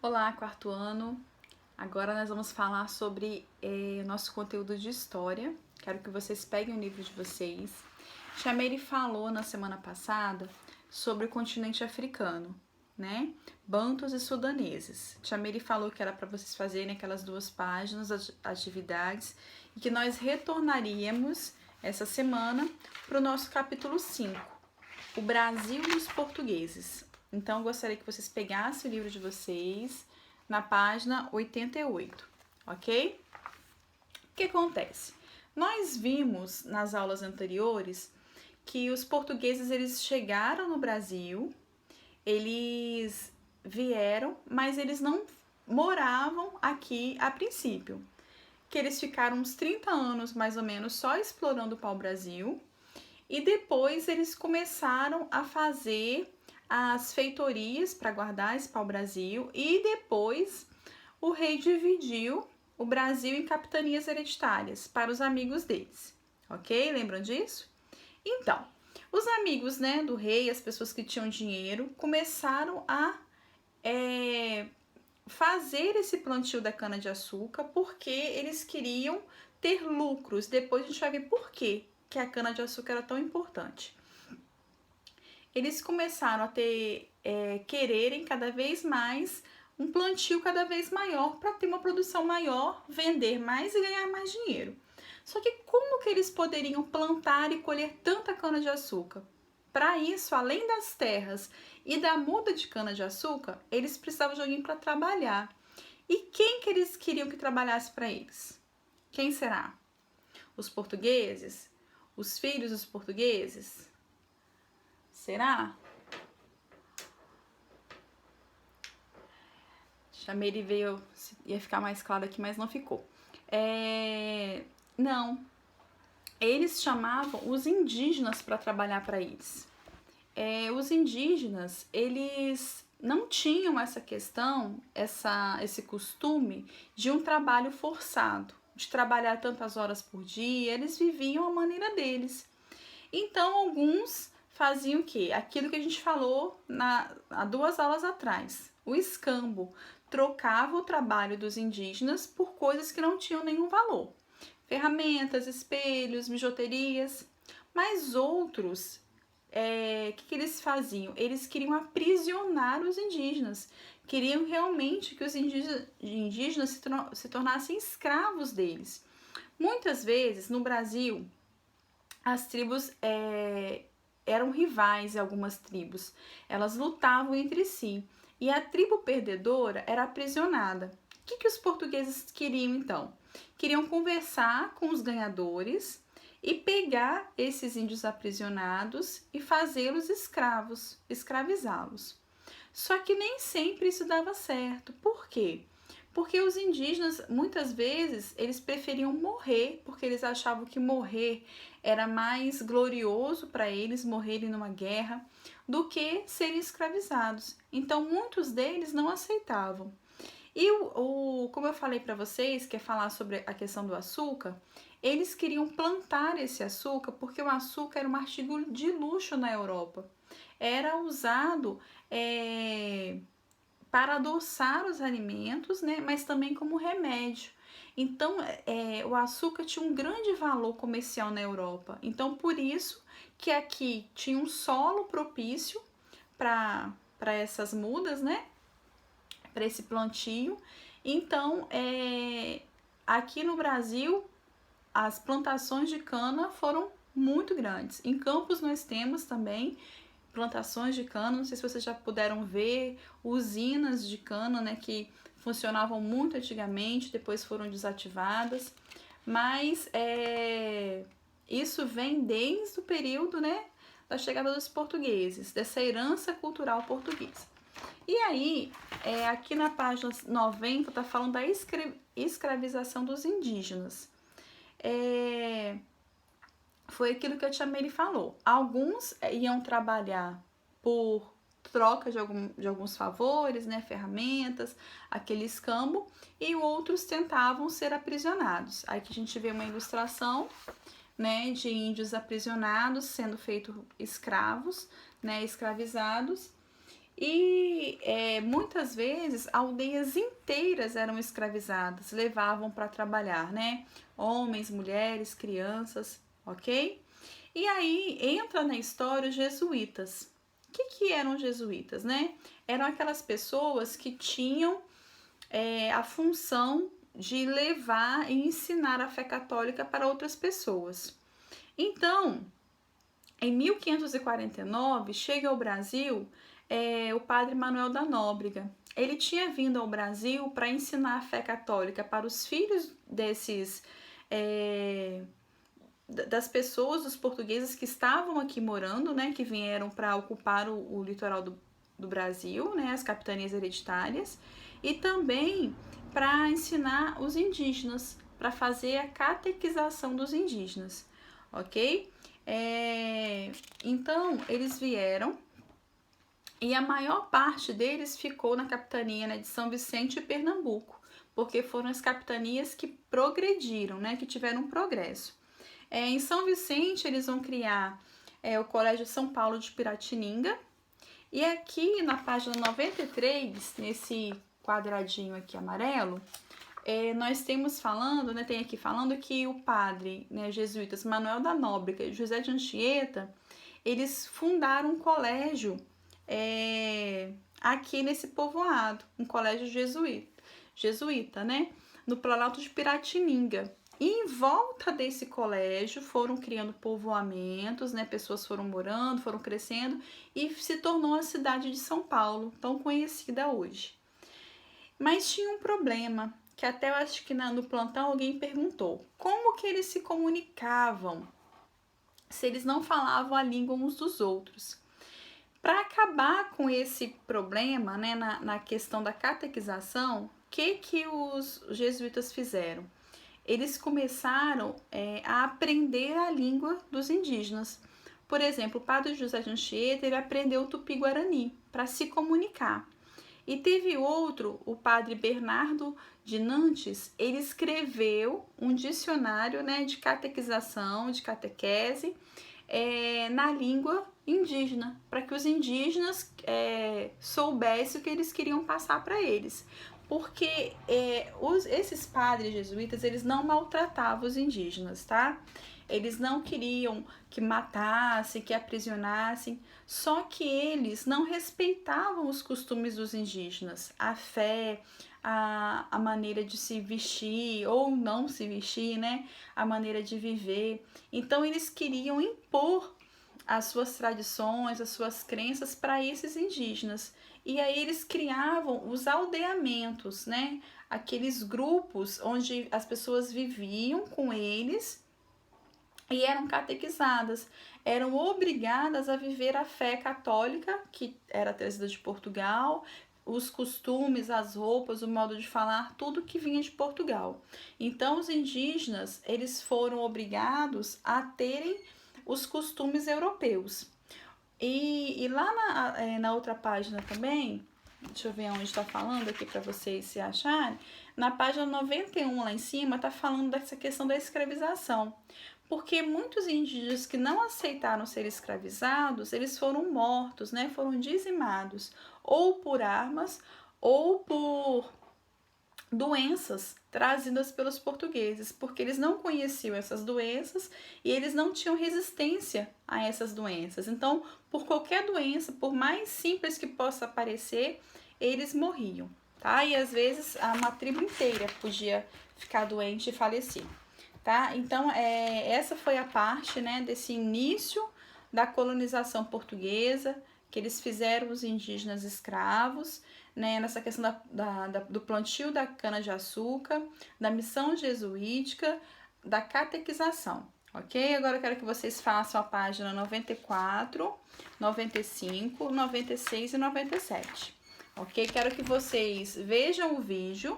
Olá, quarto ano. Agora nós vamos falar sobre o nosso conteúdo de história. Quero que vocês peguem o livro de vocês. Chameire falou na semana passada sobre o continente africano, né? Bantus e sudaneses. Chameire falou que era para vocês fazerem aquelas 2 páginas, as atividades, e que nós retornaríamos essa semana para o nosso capítulo 5, o Brasil e os portugueses. Então, eu gostaria que vocês pegassem o livro de vocês na página 88, ok? O que acontece? Nós vimos nas aulas anteriores que os portugueses eles chegaram no Brasil, eles vieram, mas eles não moravam aqui a princípio. Que eles ficaram uns 30 anos mais ou menos só explorando o pau-brasil e depois eles começaram a fazer as feitorias para guardar esse pau-brasil e depois o rei dividiu o Brasil em capitanias hereditárias para os amigos deles, ok? Lembram disso? Então, os amigos, né, do rei, as pessoas que tinham dinheiro, começaram a fazer esse plantio da cana-de-açúcar porque eles queriam ter lucros. Depois a gente vai ver por quê que a cana-de-açúcar era tão importante. Eles começaram a quererem cada vez mais um plantio cada vez maior para ter uma produção maior, vender mais e ganhar mais dinheiro. Só que como que eles poderiam plantar e colher tanta cana-de-açúcar? Para isso, além das terras e da muda de cana-de-açúcar, eles precisavam de alguém para trabalhar. E quem que eles queriam que trabalhasse para eles? Quem será? Os portugueses? Os filhos dos portugueses? Será? Chameire veio, ia ficar mais claro aqui, mas não ficou. Não. Eles chamavam os indígenas para trabalhar para eles. Os indígenas, eles não tinham essa questão, esse costume de um trabalho forçado, de trabalhar tantas horas por dia, eles viviam a maneira deles. Então, alguns faziam o quê? Aquilo que a gente falou há 2 aulas atrás, o escambo. Trocava o trabalho dos indígenas por coisas que não tinham nenhum valor. Ferramentas, espelhos, bijuterias. Mas outros, que eles faziam? Eles queriam aprisionar os indígenas. Queriam realmente que os indígenas se tornassem escravos deles. Muitas vezes, no Brasil, as tribos eram rivais, algumas tribos. Elas lutavam entre si. E a tribo perdedora era aprisionada. O que os portugueses queriam então? Queriam conversar com os ganhadores e pegar esses índios aprisionados e fazê-los escravos, escravizá-los. Só que nem sempre isso dava certo. Por quê? Porque os indígenas, muitas vezes, eles preferiam morrer, porque eles achavam que morrer era mais glorioso para eles, morrerem numa guerra, do que serem escravizados. Então, muitos deles não aceitavam. E como eu falei para vocês, que é falar sobre a questão do açúcar, eles queriam plantar esse açúcar porque o açúcar era um artigo de luxo na Europa. Era usado para adoçar os alimentos, né, mas também como remédio. Então, o açúcar tinha um grande valor comercial na Europa. Então, por isso que aqui tinha um solo propício para essas mudas, né, para esse plantio. Então, aqui no Brasil, as plantações de cana foram muito grandes. Em Campos nós temos também plantações de cana, não sei se vocês já puderam ver, usinas de cana, né, que funcionavam muito antigamente, depois foram desativadas, mas isso vem desde o período, né, da chegada dos portugueses, dessa herança cultural portuguesa. E aí, aqui na página 90, tá falando da escravização dos indígenas. Foi aquilo que a Chameire falou. Alguns iam trabalhar por troca de alguns favores, né, ferramentas, aquele escambo, e outros tentavam ser aprisionados. Aí que a gente vê uma ilustração, né, de índios aprisionados sendo feitos escravos, né, escravizados. E muitas vezes aldeias inteiras eram escravizadas, levavam para trabalhar, né? Homens, mulheres, crianças, ok? E aí entra na história os jesuítas. O que eram os jesuítas, né? Eram aquelas pessoas que tinham a função de levar e ensinar a fé católica para outras pessoas. Então, em 1549, chega ao Brasil o padre Manuel da Nóbrega. Ele tinha vindo ao Brasil para ensinar a fé católica para os filhos das pessoas, dos portugueses que estavam aqui morando, né, que vieram para ocupar o litoral do Brasil, né, as capitanias hereditárias, e também para ensinar os indígenas, para fazer a catequização dos indígenas, ok? Então, eles vieram e a maior parte deles ficou na capitania, né, de São Vicente e Pernambuco, porque foram as capitanias que progrediram, né, que tiveram progresso. Em São Vicente, eles vão criar o Colégio São Paulo de Piratininga. E aqui na página 93, nesse quadradinho aqui amarelo, nós temos falando, né, tem aqui falando que o padre, né, jesuítas Manuel da Nóbrega e José de Anchieta, eles fundaram um colégio aqui nesse povoado, um colégio jesuíta, né, no Planalto de Piratininga. E em volta desse colégio foram criando povoamentos, né? Pessoas foram morando, foram crescendo e se tornou a cidade de São Paulo, tão conhecida hoje. Mas tinha um problema, que até eu acho que no plantão alguém perguntou. Como que eles se comunicavam se eles não falavam a língua uns dos outros? Para acabar com esse problema, né, na questão da catequização, o que os jesuítas fizeram? Eles começaram a aprender a língua dos indígenas. Por exemplo, o padre José de Anchieta, ele aprendeu o tupi-guarani para se comunicar. E teve outro, o padre Bernardo de Nantes, ele escreveu um dicionário, né, de catequização, de catequese, na língua indígena, para que os indígenas soubessem o que eles queriam passar para eles. Porque esses padres jesuítas, eles não maltratavam os indígenas, tá? Eles não queriam que matassem, que aprisionassem, só que eles não respeitavam os costumes dos indígenas, a fé, a maneira de se vestir ou não se vestir, né? A maneira de viver. Então, eles queriam impor as suas tradições, as suas crenças para esses indígenas. E aí eles criavam os aldeamentos, né? Aqueles grupos onde as pessoas viviam com eles e eram catequizadas, eram obrigadas a viver a fé católica, que era trazida de Portugal, os costumes, as roupas, o modo de falar, tudo que vinha de Portugal. Então, os indígenas, eles foram obrigados a terem os costumes europeus. E lá na outra página também, deixa eu ver onde está falando aqui para vocês se acharem, na página 91 lá em cima está falando dessa questão da escravização. Porque muitos indígenas que não aceitaram ser escravizados, eles foram mortos, né? Foram dizimados, ou por armas, ou por doenças trazidas pelos portugueses, porque eles não conheciam essas doenças e eles não tinham resistência a essas doenças. Então, por qualquer doença, por mais simples que possa parecer, eles morriam, tá? E às vezes uma tribo inteira podia ficar doente e falecer, tá? Então, essa foi a parte, né, desse início da colonização portuguesa, que eles fizeram os indígenas escravos, né, nessa questão do plantio da cana-de-açúcar, da missão jesuítica, da catequização, ok? Agora eu quero que vocês façam a página 94, 95, 96 e 97, ok? Quero que vocês vejam o vídeo,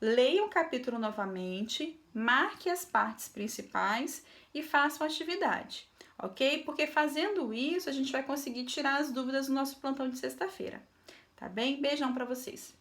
leiam o capítulo novamente, marque as partes principais e façam a atividade, ok? Porque fazendo isso, a gente vai conseguir tirar as dúvidas do nosso plantão de sexta-feira. Tá bem? Beijão pra vocês!